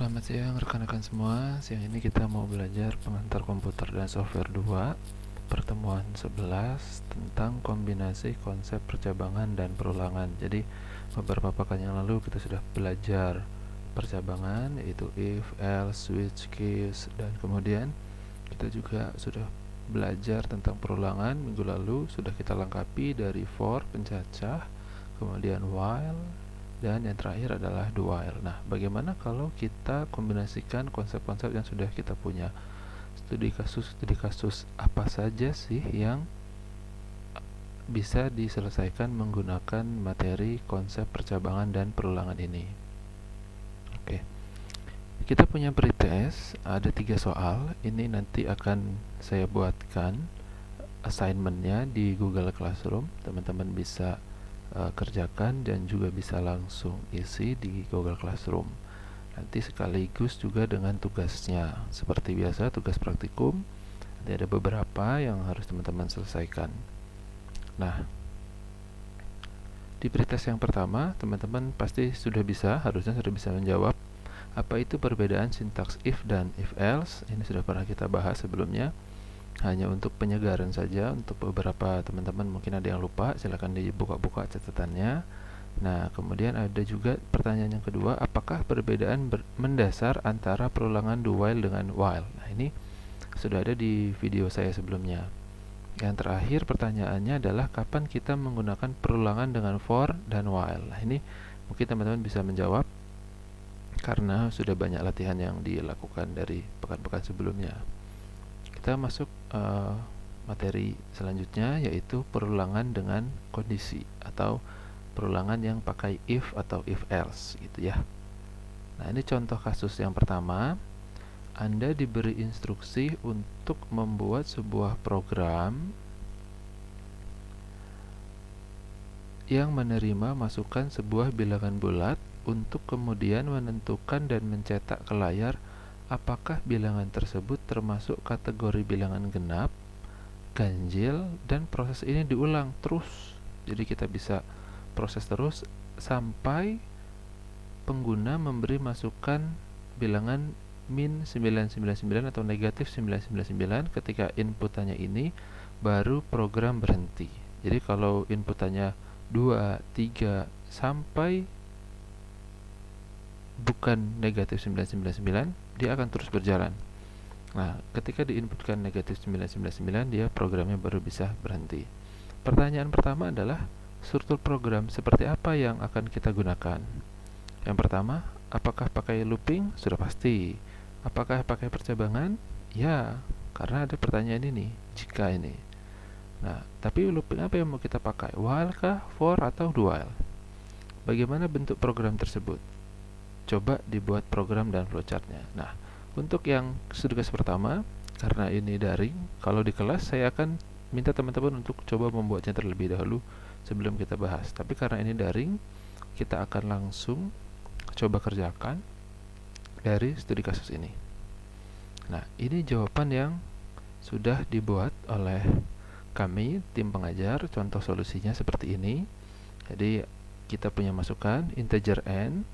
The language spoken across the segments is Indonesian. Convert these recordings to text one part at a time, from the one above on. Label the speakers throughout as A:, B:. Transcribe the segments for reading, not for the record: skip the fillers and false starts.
A: Selamat siang rekan-rekan semua. Siang ini kita mau belajar pengantar komputer dan software 2, pertemuan 11 tentang kombinasi konsep percabangan dan perulangan. Jadi beberapa pekan yang lalu kita sudah belajar percabangan, yaitu if, else, switch, case, dan kemudian kita juga sudah belajar tentang perulangan. Minggu lalu sudah kita lengkapi dari for, pencacah, kemudian while, dan yang terakhir adalah do while. Nah, bagaimana kalau kita kombinasikan konsep-konsep yang sudah kita punya? Studi kasus apa saja sih yang bisa diselesaikan menggunakan materi konsep percabangan dan perulangan ini? Oke, kita punya pretest, ada 3 soal. Ini nanti akan saya buatkan assignmentnya di Google Classroom. Teman-teman bisa kerjakan dan juga bisa langsung isi di Google Classroom. Nanti sekaligus juga dengan tugasnya. Seperti biasa, tugas praktikum nanti ada beberapa yang harus teman-teman selesaikan. Nah, di pretest yang pertama, teman-teman pasti harusnya sudah bisa menjawab apa itu perbedaan sintaks if dan if else. Ini sudah pernah kita bahas sebelumnya. Hanya untuk penyegaran saja, untuk beberapa teman-teman mungkin ada yang lupa, silakan dibuka-buka catatannya. Nah, kemudian ada juga pertanyaan yang kedua, apakah perbedaan mendasar antara perulangan do while dengan while? Nah, ini sudah ada di video saya sebelumnya. Yang terakhir pertanyaannya adalah kapan kita menggunakan perulangan dengan for dan while. Nah, ini mungkin teman-teman bisa menjawab karena sudah banyak latihan yang dilakukan dari pekan-pekan sebelumnya. Kita masuk materi selanjutnya, yaitu perulangan dengan kondisi atau perulangan yang pakai if atau if else gitu ya. Nah, ini contoh kasus yang pertama. Anda diberi instruksi untuk membuat sebuah program yang menerima masukan sebuah bilangan bulat untuk kemudian menentukan dan mencetak ke layar apakah bilangan tersebut termasuk kategori bilangan genap, ganjil, dan proses ini diulang terus. Jadi kita bisa proses terus sampai pengguna memberi masukan bilangan min 999 atau negatif 999. Ketika inputannya ini, baru program berhenti. Jadi kalau inputannya 2, 3 sampai bukan negatif 999, dia akan terus berjalan. Nah, ketika diinputkan negatif 999, dia programnya baru bisa berhenti. Pertanyaan pertama adalah, struktur program seperti apa yang akan kita gunakan? Yang pertama, apakah pakai looping? Sudah pasti. Apakah pakai percabangan? Ya, karena ada pertanyaan ini, jika ini. Nah, tapi looping apa yang mau kita pakai? While kah, for, atau do while? Bagaimana bentuk program tersebut? Coba dibuat program dan flowchartnya. Nah, untuk yang tugas pertama, karena ini daring, kalau di kelas saya akan minta teman-teman untuk coba membuatnya terlebih dahulu sebelum kita bahas. Tapi karena ini daring, kita akan langsung coba kerjakan dari studi kasus ini. Nah, ini jawaban yang sudah dibuat oleh kami, tim pengajar. Contoh solusinya seperti ini. Jadi, kita punya masukan integer n,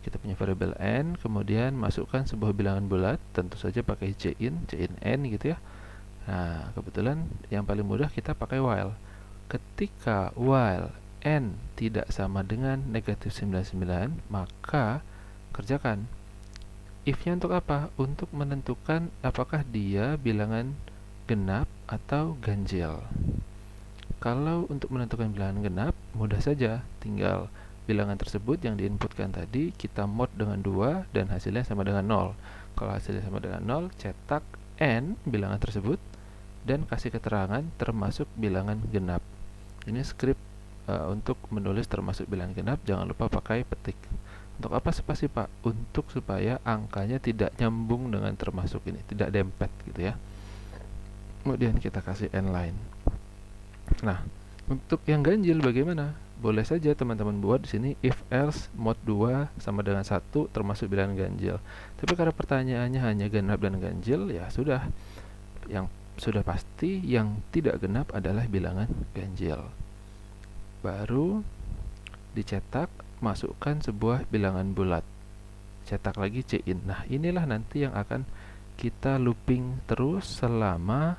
A: kita punya variabel n, kemudian masukkan sebuah bilangan bulat, tentu saja pakai cin n gitu ya. Nah, kebetulan yang paling mudah kita pakai while. Ketika while n tidak sama dengan negatif 99, maka kerjakan. If-nya untuk apa? Untuk menentukan apakah dia bilangan genap atau ganjil. Kalau untuk menentukan bilangan genap, mudah saja, tinggal bilangan tersebut yang diinputkan tadi kita mod dengan 2 dan hasilnya sama dengan 0. Kalau hasilnya sama dengan 0, cetak n bilangan tersebut dan kasih keterangan termasuk bilangan genap. Ini script untuk menulis termasuk bilangan genap, jangan lupa pakai petik. Untuk apa spasi, Pak? Untuk supaya angkanya tidak nyambung dengan termasuk ini, tidak dempet gitu ya. Kemudian kita kasih n line. Nah, untuk yang ganjil bagaimana? Boleh saja teman-teman buat di sini if else mod 2 sama dengan 1 termasuk bilangan ganjil. Tapi karena pertanyaannya hanya genap dan ganjil, ya sudah. Yang sudah pasti yang tidak genap adalah bilangan ganjil. Baru dicetak, masukkan sebuah bilangan bulat. cetak lagi cin. Nah, inilah nanti yang akan kita looping terus selama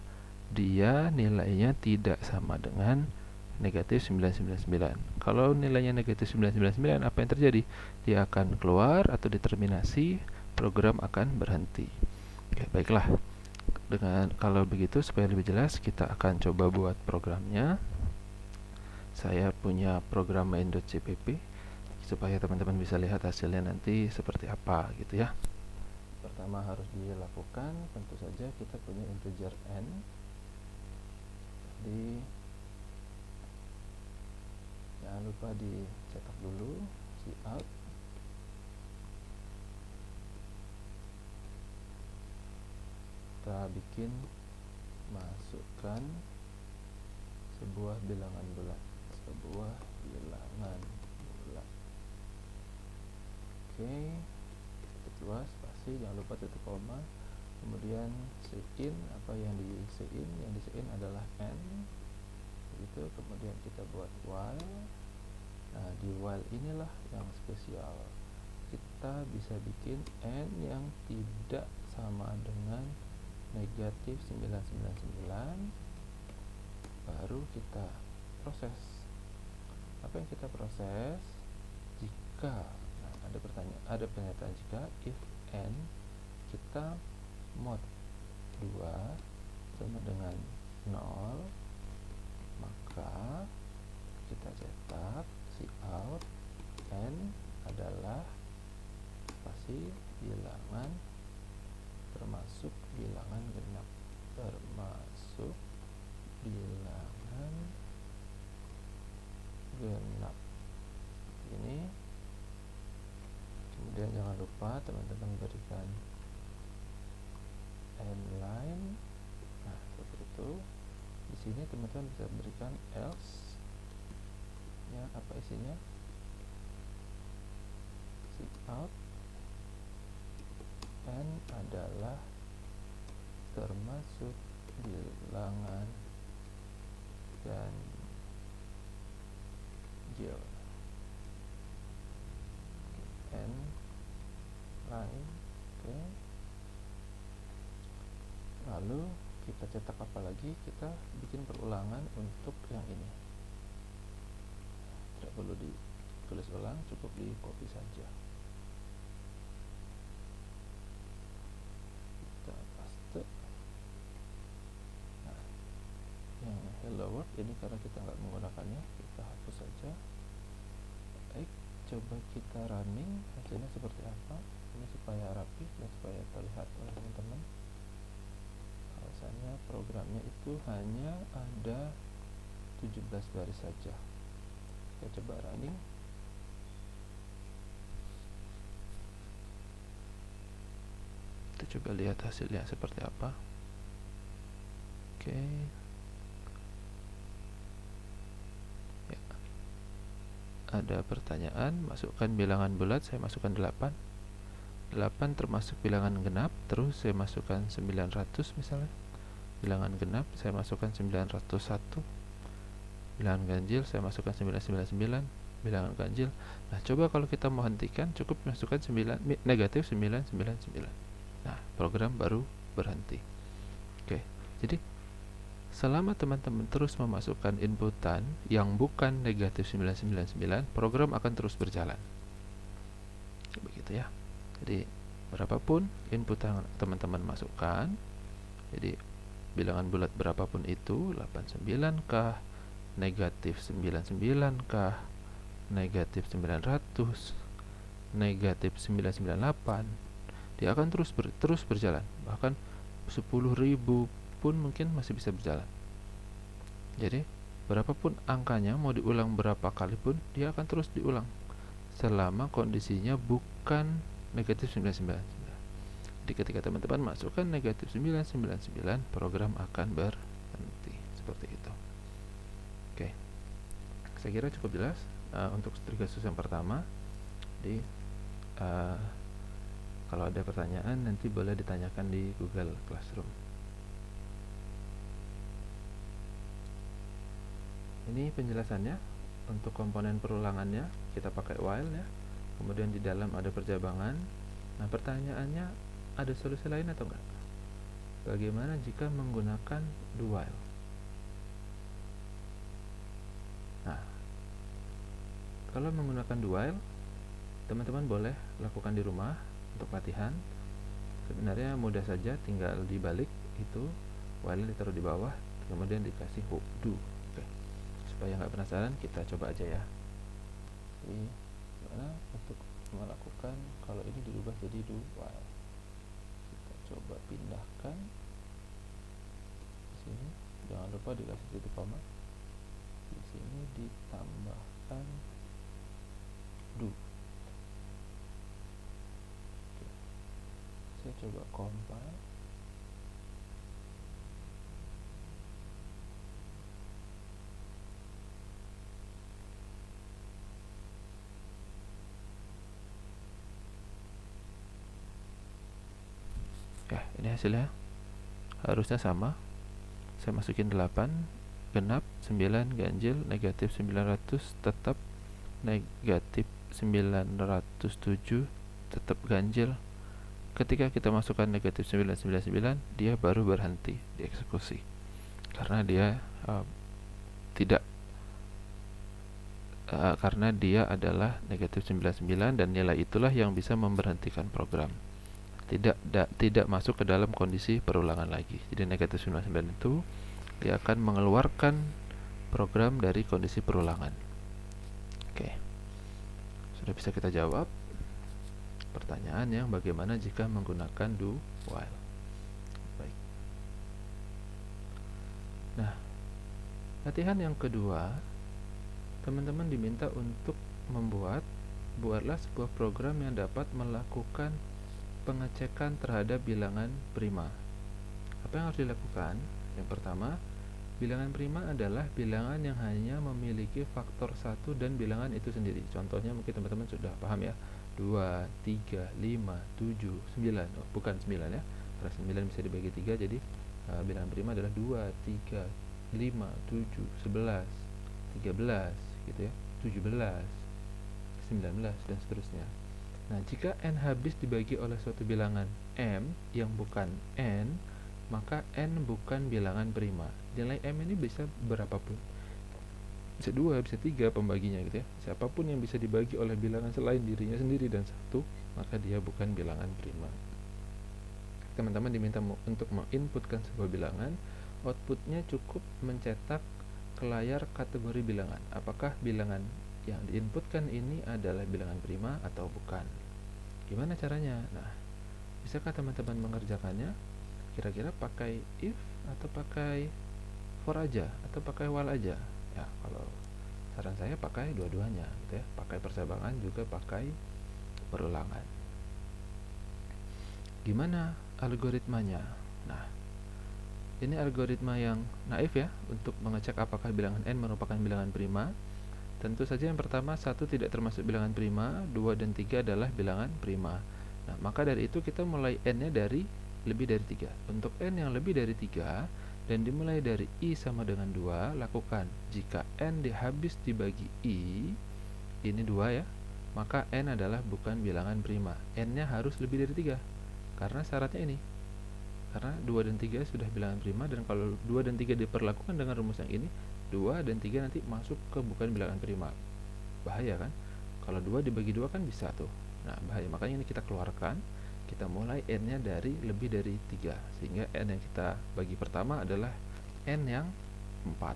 A: dia nilainya tidak sama dengan negatif 999. Kalau nilainya negatif 999, apa yang terjadi? Dia akan keluar atau determinasi, program akan berhenti. Oke, baiklah. Dengan kalau begitu, supaya lebih jelas, kita akan coba buat programnya. Saya punya program main.cpp supaya teman-teman bisa lihat hasilnya nanti seperti apa gitu ya. Pertama harus dilakukan, tentu saja kita punya integer n. Jadi jangan lupa dicetak dulu cout. Kita bikin, masukkan sebuah bilangan bulat. Oke, titik dua spasi, jangan lupa titik koma. Kemudian cin, apa yang di cin? Yang di cin adalah n. Begitu, kemudian kita buat while. Nah, di while inilah yang spesial. Kita bisa bikin n yang tidak sama dengan negatif 999, baru kita proses. Apa yang kita proses? Jika ada pernyataan jika if n kita mod 2 sama dengan 0, maka kita cetak cout n adalah spasi bilangan termasuk bilangan genap, ini. Kemudian jangan lupa teman-teman berikan end line. Nah, seperti itu. Di sini teman-teman bisa berikan else. Ya, apa isinya? Cout n adalah termasuk bilangan ganjil. N line. Oke. Lalu kita cetak apa lagi? Kita bikin perulangan untuk yang ini. Tidak perlu ditulis ulang, cukup di copy saja. Kita paste. Nah, yang hello world ini karena kita nggak menggunakannya, kita hapus saja. Baik, coba kita running, hasilnya seperti apa. Ini supaya rapi dan supaya terlihat oleh teman-teman. Alasannya programnya itu hanya ada 17 baris saja. Kita coba running. Kita coba lihat hasilnya seperti apa. Oke. Ya. Ada pertanyaan, masukkan bilangan bulat, saya masukkan 8 termasuk bilangan genap, terus saya masukkan 900 misalnya. Bilangan genap saya masukkan 901. Bilangan ganjil saya masukkan 999. Bilangan ganjil. Nah, coba kalau kita mau hentikan, cukup masukkan negatif 999. Nah, program baru berhenti. Oke. Jadi selama teman-teman terus memasukkan inputan yang bukan negatif 999, program akan terus berjalan. Begitu ya. Jadi berapapun input yang teman-teman masukkan, jadi bilangan bulat berapapun itu, 89kah, negatif 99kah, negatif 900, negatif 998, dia akan terus berjalan. Bahkan 10.000 pun mungkin masih bisa berjalan. Jadi berapapun angkanya, mau diulang berapa kali pun, dia akan terus diulang selama kondisinya bukan negatif 999. Jadi ketika teman-teman masukkan negatif 999, program akan berhenti. Seperti itu. Oke. Saya kira cukup jelas untuk studi kasus yang pertama. Jadi kalau ada pertanyaan nanti boleh ditanyakan di Google Classroom. Ini penjelasannya. Untuk komponen perulangannya kita pakai while ya. Kemudian di dalam ada perjabangan. Nah, pertanyaannya, ada solusi lain atau enggak? Bagaimana jika menggunakan do while? Nah, kalau menggunakan do while, teman-teman boleh lakukan di rumah untuk latihan. Sebenarnya mudah saja, tinggal dibalik itu, while ditaruh di bawah, kemudian dikasih hook do. Oke. Supaya nggak penasaran, kita coba aja ya. Jadi, gimana untuk melakukan kalau ini dirubah jadi do while? Kita coba pindahkan di sini. Jangan lupa dikasih titik koma. Di sini ditambahkan do. Oke. Saya coba compile. Ya, ini hasilnya harusnya sama. Saya masukin 8, genap 9, ganjil negatif 900, tetap negatif 907, tetap ganjil. Ketika kita masukkan negatif 999, dia baru berhenti dieksekusi karena dia karena dia adalah negatif 99 dan nilai itulah yang bisa memberhentikan program. Tidak masuk ke dalam kondisi perulangan lagi. Jadi negatif 99 itu dia akan mengeluarkan program dari kondisi perulangan. Oke. Sudah bisa kita jawab pertanyaan yang bagaimana jika menggunakan do while. Baik. Nah, latihan yang kedua, teman-teman diminta untuk buatlah sebuah program yang dapat melakukan pengecekan terhadap bilangan prima. Apa yang harus dilakukan? Yang pertama, bilangan prima adalah bilangan yang hanya memiliki faktor 1 dan bilangan itu sendiri. Contohnya mungkin teman-teman sudah paham ya. 2, 3, 5, 7, 9. Oh, bukan 9 ya. Karena 9 bisa dibagi 3, jadi bilangan prima adalah 2, 3, 5, 7, 11, 13 gitu ya. 17, 19 dan seterusnya. Nah, jika n habis dibagi oleh suatu bilangan m yang bukan n, maka n bukan bilangan prima. Nilai m ini bisa berapapun. Bisa 2, bisa 3 pembaginya gitu ya. Siapapun yang bisa dibagi oleh bilangan selain dirinya sendiri dan 1, maka dia bukan bilangan prima. Teman-teman diminta untuk menginputkan sebuah bilangan, outputnya cukup mencetak ke layar kategori bilangan. Apakah bilangan yang diinputkan ini adalah bilangan prima atau bukan? Gimana caranya? Nah, bisakah teman-teman mengerjakannya? Kira-kira pakai if atau pakai for aja atau pakai while aja? Ya, kalau saran saya pakai dua-duanya gitu ya. Pakai persamaan juga pakai perulangan. Gimana algoritmanya? Nah, ini algoritma yang naif ya untuk mengecek apakah bilangan n merupakan bilangan prima. Tentu saja yang pertama, 1 tidak termasuk bilangan prima, 2 dan 3 adalah bilangan prima. Nah, maka dari itu kita mulai n-nya dari lebih dari 3. Untuk n yang lebih dari 3 dan dimulai dari i sama dengan 2, lakukan. Jika n habis dibagi i, ini 2 ya, maka n adalah bukan bilangan prima. N-nya harus lebih dari 3. Karena syaratnya ini. Karena 2 dan 3 sudah bilangan prima, dan kalau 2 dan 3 diperlakukan dengan rumus yang ini, 2 dan 3 nanti masuk ke bukan bilangan prima. Bahaya kan? Kalau 2 dibagi 2 kan bisa tuh. Nah, bahaya. Makanya ini kita keluarkan. Kita mulai n-nya dari lebih dari 3. Sehingga n yang kita bagi pertama adalah n yang 4.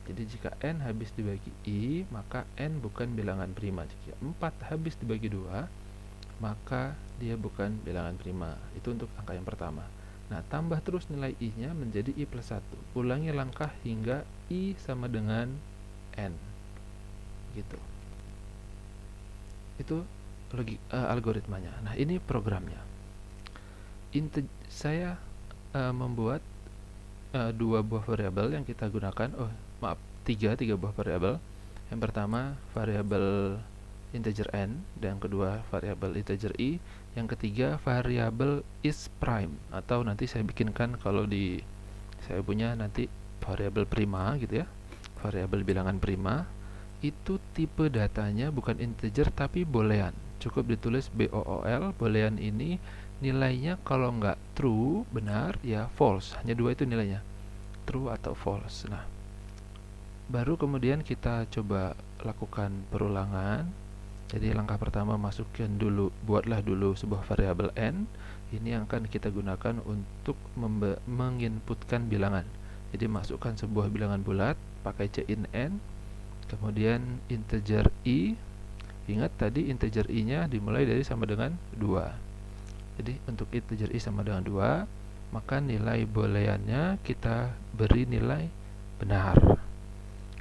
A: Jadi jika n habis dibagi i, maka n bukan bilangan prima. Jika 4 habis dibagi 2, maka dia bukan bilangan prima. Itu untuk angka yang pertama. Nah, tambah terus nilai i-nya menjadi i plus 1. Ulangi langkah hingga i sama dengan n. Gitu. Itu algoritmanya. Nah, ini programnya. Saya membuat 2 buah variabel yang kita gunakan. Tiga buah variabel. Yang pertama variabel integer n, dan kedua variabel integer i, yang ketiga variabel is prime, atau nanti saya bikinkan kalau di saya punya nanti variabel prima gitu ya, variabel bilangan prima. Itu tipe datanya bukan integer tapi boolean. cukup ditulis BOOL. Boolean ini nilainya kalau nggak true, benar, ya false. Hanya dua itu nilainya, true atau false. Nah, baru kemudian kita coba lakukan perulangan. Jadi langkah pertama, buatlah dulu sebuah variabel n. Ini yang akan kita gunakan untuk menginputkan bilangan. Jadi masukkan sebuah bilangan bulat pakai cin n, kemudian integer i. Ingat tadi integer i-nya dimulai dari sama dengan 2. Jadi untuk integer i sama dengan 2, maka nilai booleannya kita beri nilai benar.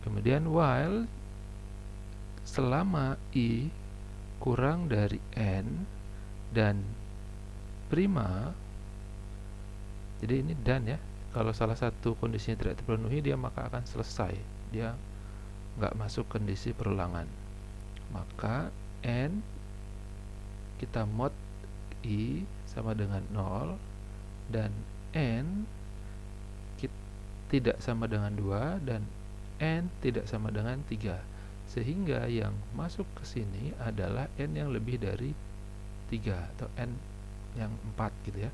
A: Kemudian while selama i kurang dari n dan prima. Jadi ini dan ya. Kalau salah satu kondisinya tidak terpenuhi, dia maka akan selesai. Dia nggak masuk kondisi perulangan. Maka n kita mod i sama dengan 0 dan n tidak sama dengan 2 dan n tidak sama dengan 3. Sehingga yang masuk ke sini adalah n yang lebih dari 3 atau n yang 4 gitu ya.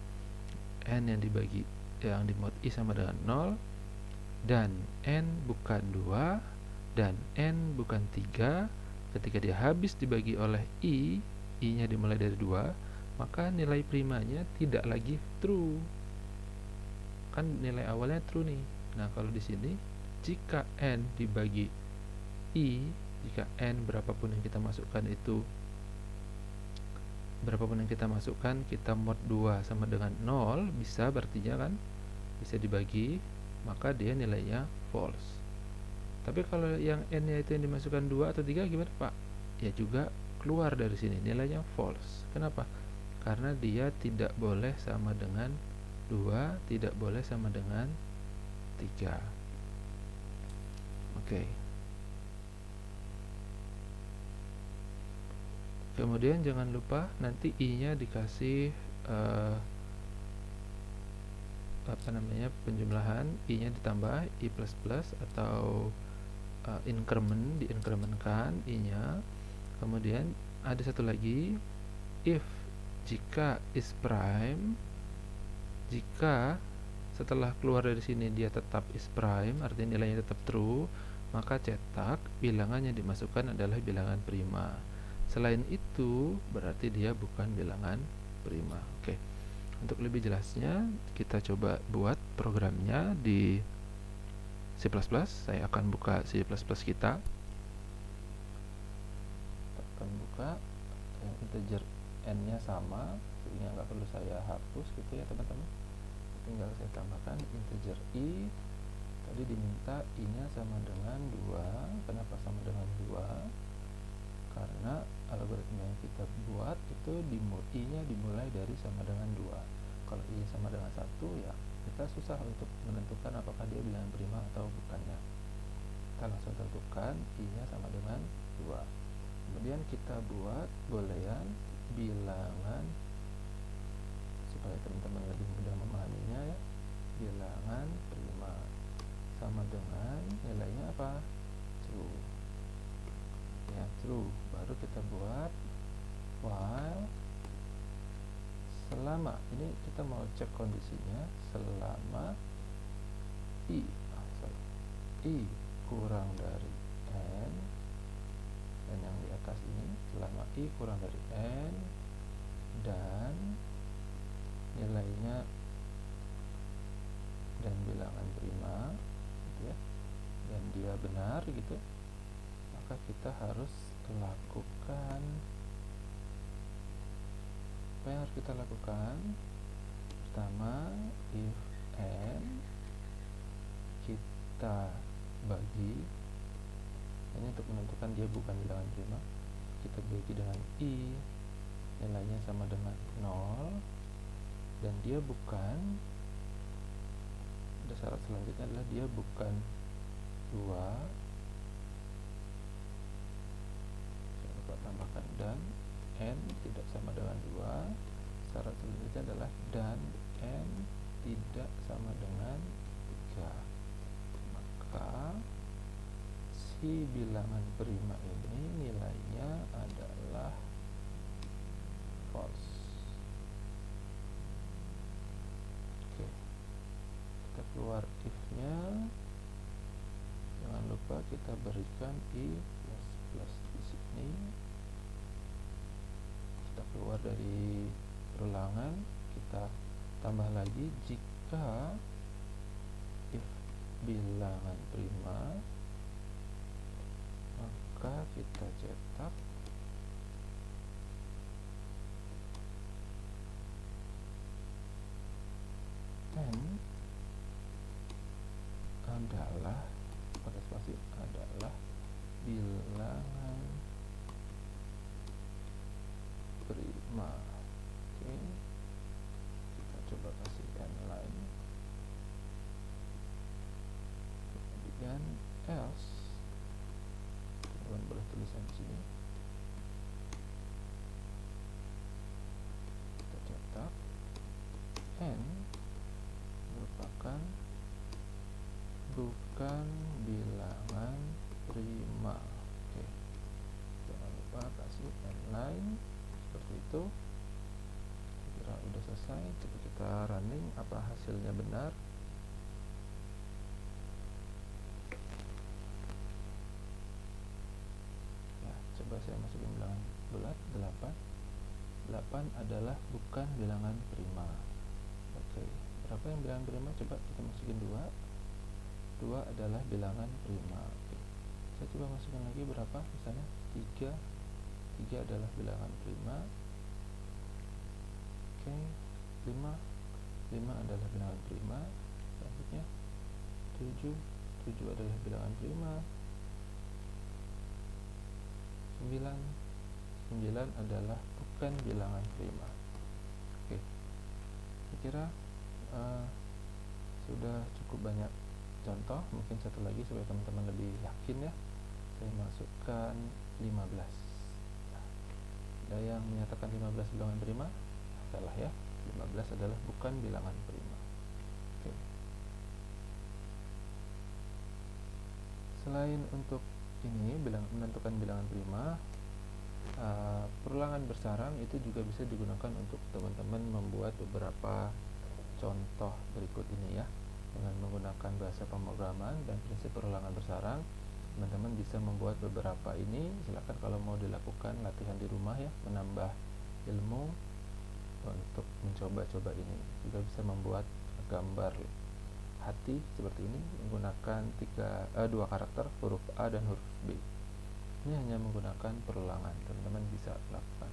A: N yang di mod i sama dengan 0 dan n bukan 2 dan n bukan 3. Ketika dia habis dibagi oleh i-nya dimulai dari 2, maka nilai primanya tidak lagi true. Kan nilai awalnya true nih. Nah, kalau di sini jika n dibagi i, jika n berapapun yang kita masukkan kita mod 2 sama dengan 0, bisa, berartinya kan bisa dibagi, maka dia nilainya false. Tapi kalau yang n-nya itu yang dimasukkan 2 atau 3 gimana, Pak? Ya juga keluar dari sini nilainya false. Kenapa? Karena dia tidak boleh sama dengan 2, tidak boleh sama dengan 3. Oke. Kemudian jangan lupa nanti i-nya dikasih penjumlahan, i-nya ditambah i++ atau diinkrementkan i-nya. Kemudian ada satu lagi, if jika is prime, jika setelah keluar dari sini dia tetap is prime, artinya nilainya tetap true, maka cetak bilangan yang dimasukkan adalah bilangan prima. Selain itu berarti dia bukan bilangan prima. Oke. Untuk lebih jelasnya kita coba buat programnya di C++. Saya akan buka C++ kita. Akan buka yang integer n-nya sama, sehingga nggak perlu saya hapus gitu ya teman-teman. Tinggal saya tambahkan integer i. Tadi diminta i-nya sama dengan 2. Kenapa sama dengan 2? Karena algoritma yang kita buat itu i-nya dimulai dari sama dengan 2. Kalau i sama dengan 1, ya kita susah untuk menentukan apakah dia bilangan prima atau bukannya. Kita langsung tentukan i-nya sama dengan 2. Kemudian kita buat boolean bilangan supaya teman-teman lebih mudah memahaminya ya. Bilangan prima sama dengan nilainya apa? True. Ya, true. Baru kita buat while selama, ini kita mau cek kondisinya, selama i kurang dari n, dan yang di atas ini selama i kurang dari n dan nilainya dan bilangan prima gitu ya, dan dia benar gitu, maka kita harus lakukan apa yang harus kita lakukan. Pertama, if n kita bagi, ini untuk menentukan dia bukan bilangan prima, kita bagi dengan i, nilainya sama dengan 0 dan dia bukan, ada syarat selanjutnya adalah dia bukan 2. Saya lupa tambahkan dan n tidak sama dengan 2. Syarat selanjutnya adalah dan n tidak sama dengan 3. Maka si bilangan prima ini nilainya adalah false. Oke, kita keluar if-nya. Jangan lupa kita berikan i plus di sini. Kita keluar dari perulangan, kita tambah lagi jika if bilangan prima, maka kita cetak n adalah pada spasi adalah bilangan prima. Oke, kita coba kasih n lain, kemudian else, teman-teman boleh tulisan di sini, kita cetak n merupakan bukan bilangan prima. Oke, jangan lupa kasih n lain seperti itu. Kira udah selesai. Coba kita running, apa hasilnya benar. Ya, coba saya masukin bilangan bulat 8. 8 adalah bukan bilangan prima. Oke, berapa yang bilangan prima? Coba kita masukin 2. 2 adalah bilangan prima. Oke, saya coba masukkan lagi berapa, misalnya 3. 3 adalah bilangan prima. Oke, 5. 5 adalah bilangan prima. Selanjutnya 7. 7 adalah bilangan prima. 9. 9 adalah bukan bilangan prima. Oke, saya kira sudah cukup banyak contoh. Mungkin satu lagi supaya teman-teman lebih yakin ya. Saya masukkan 15. Ada yang menyatakan 15 bilangan prima? Salah ya, 15 adalah bukan bilangan prima. Oke. Selain untuk ini menentukan bilangan prima, perulangan bersarang itu juga bisa digunakan untuk teman-teman membuat beberapa contoh berikut ini ya. Dengan menggunakan bahasa pemrograman dan prinsip perulangan bersarang, teman-teman bisa membuat beberapa ini. Silakan kalau mau dilakukan latihan di rumah ya, menambah ilmu untuk mencoba-coba ini. Juga bisa membuat gambar hati seperti ini menggunakan 2 karakter, huruf A dan huruf B. Ini hanya menggunakan perulangan, teman-teman bisa lakukan.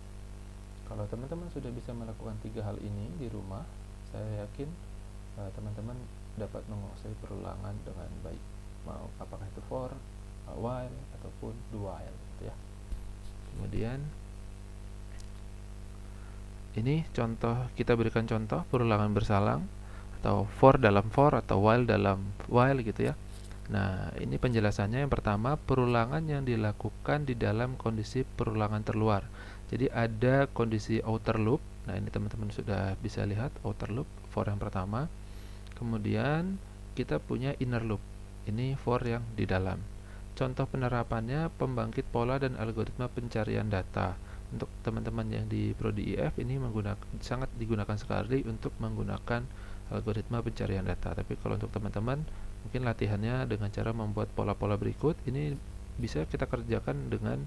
A: Kalau teman-teman sudah bisa melakukan 3 hal ini di rumah, saya yakin teman-teman dapat menguasai perulangan dengan baik, mau apakah itu for, while, ataupun do while gitu ya. Kemudian ini contoh, kita berikan contoh perulangan bersalang atau for dalam for atau while dalam while gitu ya. Nah, ini penjelasannya. Yang pertama, perulangan yang dilakukan di dalam kondisi perulangan terluar. Jadi ada kondisi outer loop. Nah, ini teman-teman sudah bisa lihat outer loop for yang pertama. Kemudian kita punya inner loop. Ini for yang di dalam. Contoh penerapannya pembangkit pola dan algoritma pencarian data. Untuk teman-teman yang di prodi IF ini sangat digunakan sekali untuk menggunakan algoritma pencarian data. Tapi kalau untuk teman-teman mungkin latihannya dengan cara membuat pola-pola berikut, ini bisa kita kerjakan dengan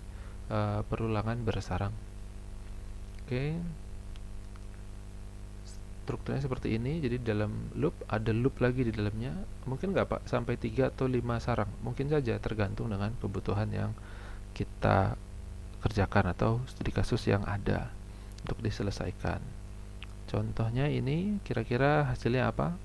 A: perulangan bersarang. Oke. Strukturnya seperti ini. Jadi dalam loop ada loop lagi di dalamnya. Mungkin nggak Pak sampai 3 atau 5 sarang. Mungkin saja tergantung dengan kebutuhan yang kita kerjakan atau studi kasus yang ada untuk diselesaikan. Contohnya ini kira-kira hasilnya apa?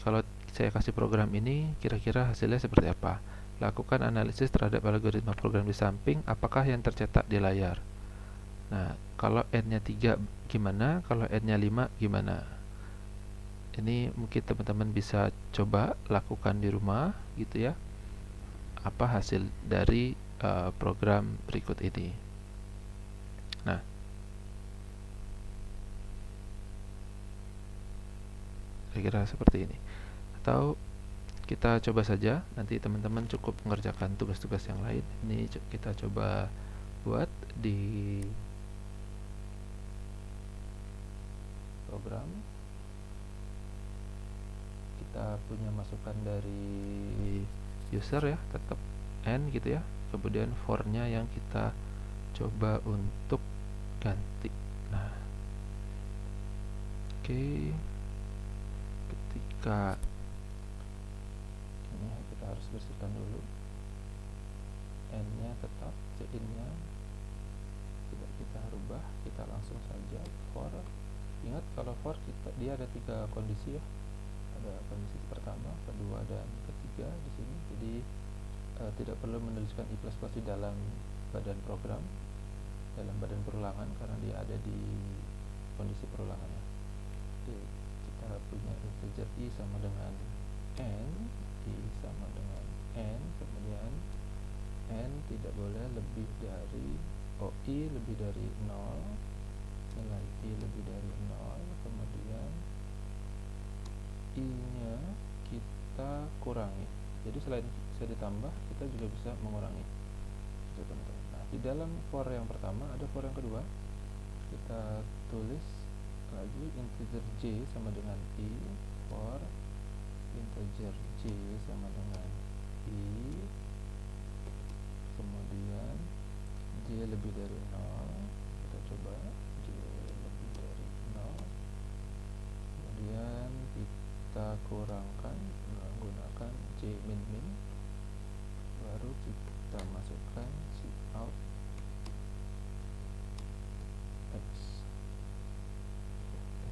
A: Kalau saya kasih program ini, kira-kira hasilnya seperti apa? Lakukan analisis terhadap algoritma program di samping, apakah yang tercetak di layar? Nah, kalau n-nya 3 gimana? Kalau n-nya 5 gimana? Ini mungkin teman-teman bisa coba lakukan di rumah gitu ya. Apa hasil dari program berikut ini? Nah, kira-kira seperti ini. Atau kita coba saja, nanti teman-teman cukup mengerjakan tugas-tugas yang lain. Ini kita coba buat di program, kita punya masukan dari user ya, tetap n gitu ya, kemudian for-nya yang kita coba untuk ganti. Nah, oke, ketika ini kita harus bersihkan dulu, n-nya tetap, cin-nya tidak kita rubah, kita langsung saja for. Ingat kalau for dia ada 3 kondisi ya, ada kondisi pertama, kedua, dan ketiga di sini. Jadi tidak perlu menuliskan i++ di dalam badan program, dalam badan perulangan, karena dia ada di kondisi perulangannya. Jadi kita punya integer i sama dengan n, i sama dengan n, kemudian n tidak boleh lebih dari i lebih dari 0, nilai i lebih dari 0, kemudian i nya kita kurangi. Jadi selain bisa ditambah, kita juga bisa mengurangi. Nah, di dalam for yang pertama ada for yang kedua, kita tulis lagi integer j sama dengan i, for integer j sama dengan i, kemudian j lebih dari 0, kita coba j lebih dari 0, kemudian kita kurangkan menggunakan j min min, baru kita masukkan cout x.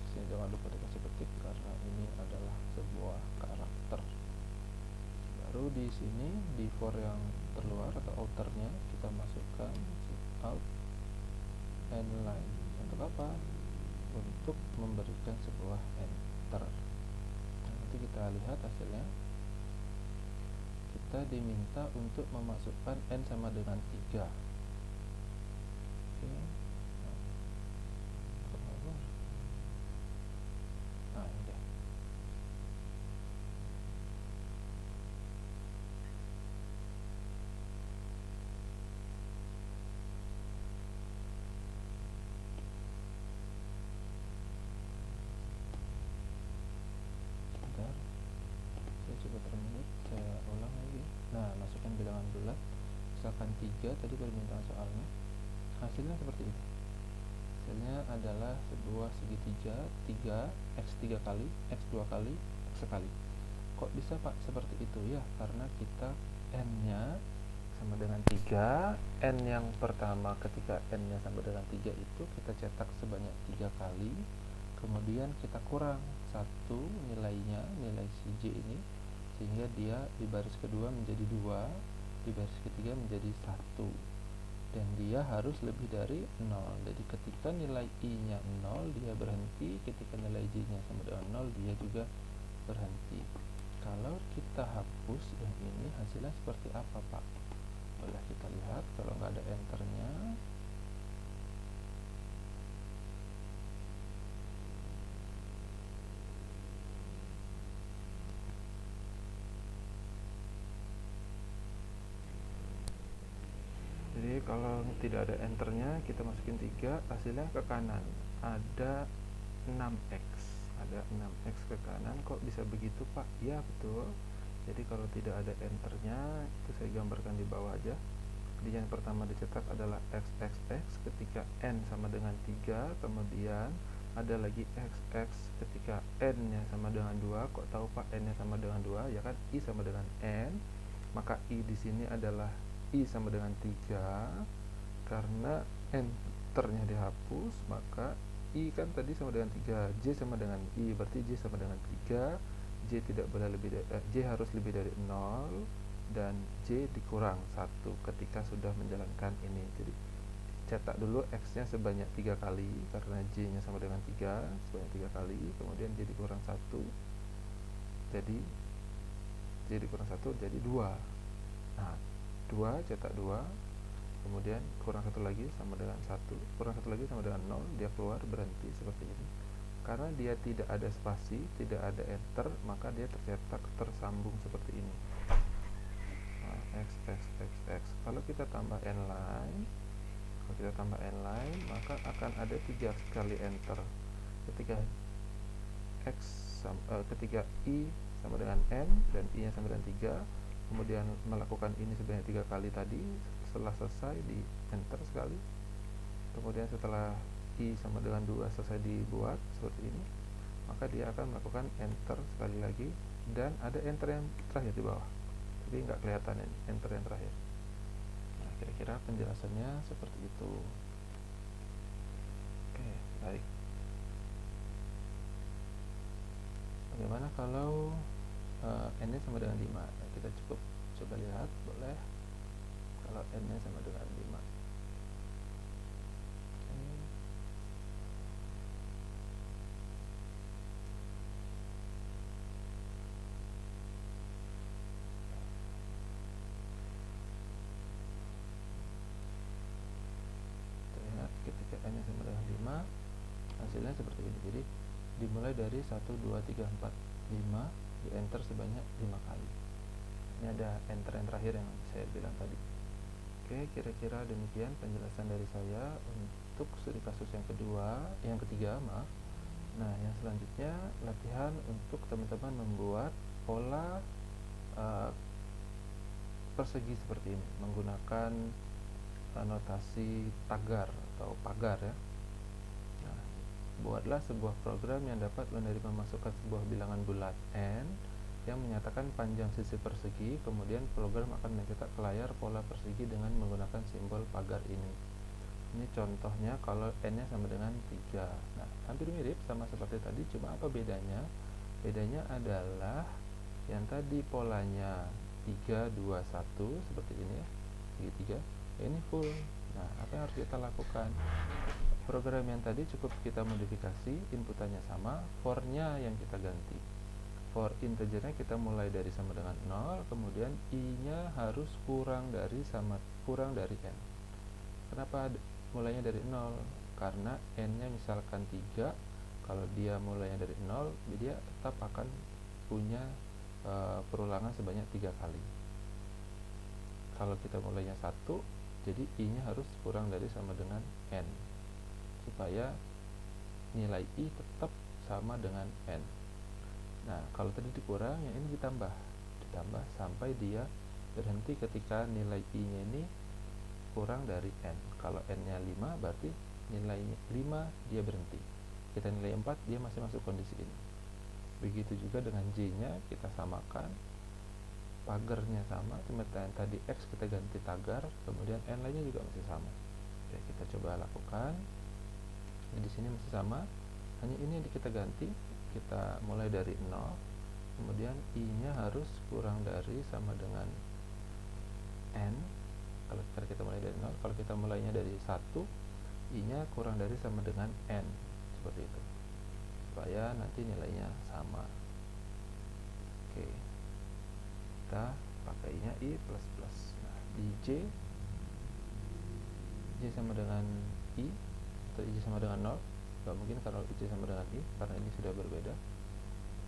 A: X-nya jangan lupa dikasih ketik karena ini adalah sebuah karakter. Baru di sini di for yang terluar atau outernya kita masukkan cout n line. Untuk apa? Untuk memberikan sebuah enter. Nah, nanti kita lihat hasilnya. Kita diminta untuk memasukkan n sama dengan 3. Oke. Nah, ini deh. Bentar, saya coba terminate, saya ulang lagi. Nah, masukkan bilangan bulat, misalkan 3 tadi permintaan soalnya. Hasilnya seperti ini. Hasilnya adalah sebuah segitiga 3, x 3 kali, x 2 kali, x sekali. Kok bisa Pak seperti itu? Ya, karena kita n-nya sama dengan 3, n yang pertama ketika n-nya sama dengan 3 itu kita cetak sebanyak 3 kali, kemudian kita kurang 1 nilainya, nilai si j ini, sehingga dia di baris kedua menjadi 2, di baris ketiga menjadi 1, dan dia harus lebih dari 0. Jadi ketika nilai i nya 0 dia berhenti, ketika nilai j nya sama dengan 0 dia juga berhenti. Kalau kita hapus yang ini, hasilnya seperti apa Pak? Boleh kita lihat kalau nggak ada enternya. Jadi kalau tidak ada enternya, kita masukin 3, hasilnya ke kanan ada 6x, ada 6x ke kanan. Kok bisa begitu Pak? Ya betul. Jadi kalau tidak ada enternya, itu saya gambarkan di bawah aja. Jadi yang pertama dicetak adalah xxx ketika n sama dengan 3, kemudian ada lagi xx ketika n nya sama dengan 2. Kok tahu Pak n nya sama dengan 2? Ya kan i sama dengan n, maka i di sini adalah i sama dengan 3. Karena enternya dihapus, maka i kan tadi sama dengan 3, j sama dengan i, berarti j sama dengan 3, j tidak boleh lebih dari, j harus lebih dari 0, dan j dikurang 1 ketika sudah menjalankan ini. Jadi cetak dulu x nya sebanyak 3 kali, karena j nya sama dengan 3, sebanyak 3 kali, kemudian j dikurang 1, jadi j dikurang 1 jadi 2. Nah, 2 cetak 2, kemudian kurang 1 lagi sama dengan 1, kurang 1 lagi sama dengan 0, dia keluar, berhenti seperti ini. Karena dia tidak ada spasi, tidak ada enter, maka dia tercetak tersambung seperti ini. Nah, x, x, x, x. Kalau kita tambah n line, maka akan ada 3 kali enter. Ketika ketika I sama dengan N dan I nya sama dengan 3, kemudian melakukan ini sebanyak 3 kali tadi. Setelah selesai di enter sekali, kemudian setelah I sama dengan 2 selesai dibuat seperti ini, maka dia akan melakukan enter sekali lagi, dan ada enter yang terakhir di bawah, jadi nggak kelihatan ini enter yang terakhir. Nah, kira-kira penjelasannya seperti itu. Oke, baik. Bagaimana kalau n nya sama dengan 5? Nah, kita coba lihat, boleh, kalau n nya sama dengan 5. Lihat ketika n nya sama dengan 5, hasilnya seperti ini. Jadi dimulai dari 1, 2, 3, 4, 5, di enter sebanyak 5 kali. Ini ada enter yang terakhir yang saya bilang tadi. Oke, kira-kira demikian penjelasan dari saya untuk studi kasus yang ketiga, maaf. Nah, yang selanjutnya latihan untuk teman-teman membuat pola persegi seperti ini menggunakan notasi tagar atau pagar ya. Nah, buatlah sebuah program yang dapat menerima masukan sebuah bilangan bulat n yang menyatakan panjang sisi persegi. Kemudian program akan mencetak ke layar pola persegi dengan menggunakan simbol pagar ini. Ini contohnya kalau n-nya sama dengan 3. Nah, hampir mirip sama seperti tadi, cuma apa bedanya? Bedanya adalah yang tadi polanya 3, 2, 1 seperti ini ya, segitiga. Ini full. Nah, apa yang harus kita lakukan? Program yang tadi cukup kita modifikasi, inputannya sama, for-nya yang kita ganti. For integernya kita mulai dari sama dengan 0, kemudian i-nya harus kurang dari n. Kenapa mulainya dari 0? Karena n-nya misalkan 3, kalau dia mulainya dari 0, dia tetap akan punya perulangan sebanyak 3 kali. Kalau kita mulainya 1, jadi i-nya harus kurang dari sama dengan n, supaya nilai i tetap sama dengan n. Nah, kalau tadi dikurang, yang ini ditambah sampai dia berhenti ketika nilai i-nya ini kurang dari n. Kalau n-nya 5, berarti nilainya 5 dia berhenti. Kita nilai 4, dia masih masuk kondisi ini. Begitu juga dengan j-nya, kita samakan, pagarnya sama, cuma tadi x kita ganti tagar, kemudian n lainnya juga masih sama. Oke, kita coba lakukan. Di sini masih sama, hanya ini yang kita ganti. Kita mulai dari 0, kemudian i-nya harus kurang dari sama dengan n. Kalau kita mulai dari 0, kalau kita mulainya dari 1, i-nya kurang dari sama dengan n, seperti itu, supaya nanti nilainya sama. Oke, kita pakai i-nya i plus plus. Nah, di j sama dengan i, atau i sama dengan 0. Gak mungkin kalau i sama dengan i, karena ini sudah berbeda.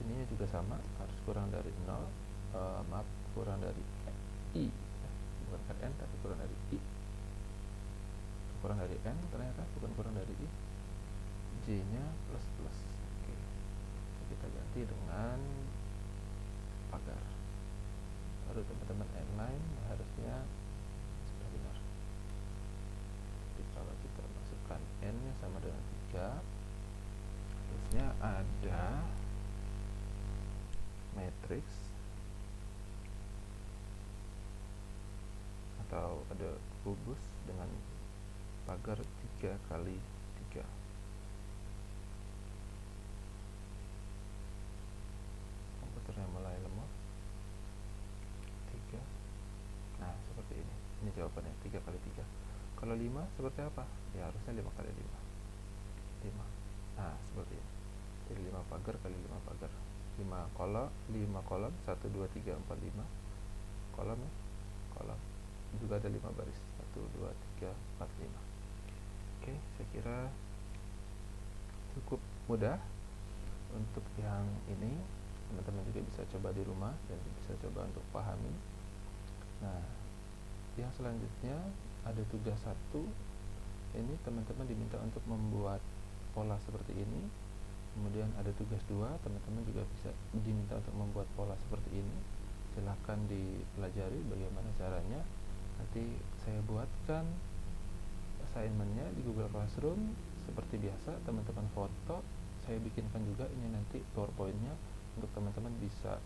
A: Ininya juga sama, harus kurang dari 0, kurang dari i, bukan kan n, tapi kurang dari i. Kurang dari n ternyata, bukan kurang dari i. J nya plus plus. Oke, kita ganti dengan pagar, baru teman-teman n line harusnya sudah benar. Jadi kalau kita masukkan n nya sama dengan 3, harusnya ada matriks atau ada kubus dengan pagar 3 kali 3. Komputernya mulai lemah. 3. Nah, seperti ini. Ini jawabannya 3 kali 3. Kalau 5 seperti apa? Ya harusnya 5 kali 5. 5. Nah, seperti ini. Jadi 5 pagar kali 5 pagar. 5 kolom, 1, 2, 3, 4, 5 kolom ya. Kolom. Juga ada 5 baris. 1, 2, 3, 4, 5. Oke, saya kira cukup mudah untuk yang ini. Teman-teman juga bisa coba di rumah dan bisa coba untuk pahami. Nah, yang selanjutnya ada tugas 1. Ini teman-teman diminta untuk membuat pola seperti ini Kemudian ada tugas 2, teman-teman juga bisa diminta untuk membuat pola seperti ini. Silahkan dipelajari bagaimana caranya. Nanti saya buatkan assignmentnya di Google Classroom seperti biasa. Teman-teman foto, saya bikinkan juga ini nanti PowerPoint-nya untuk teman-teman bisa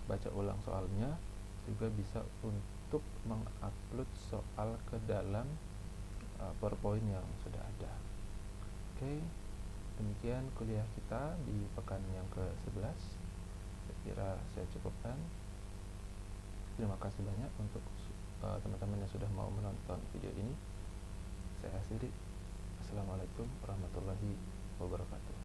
A: baca ulang soalnya, juga bisa untuk mengupload soal ke dalam PowerPoint yang sudah ada. Oke, demikian kuliah kita di pekan yang ke-11. Saya kira saya cukupkan. Terima kasih banyak untuk teman-teman yang sudah mau menonton video ini. Saya akhiri. Assalamualaikum warahmatullahi wabarakatuh.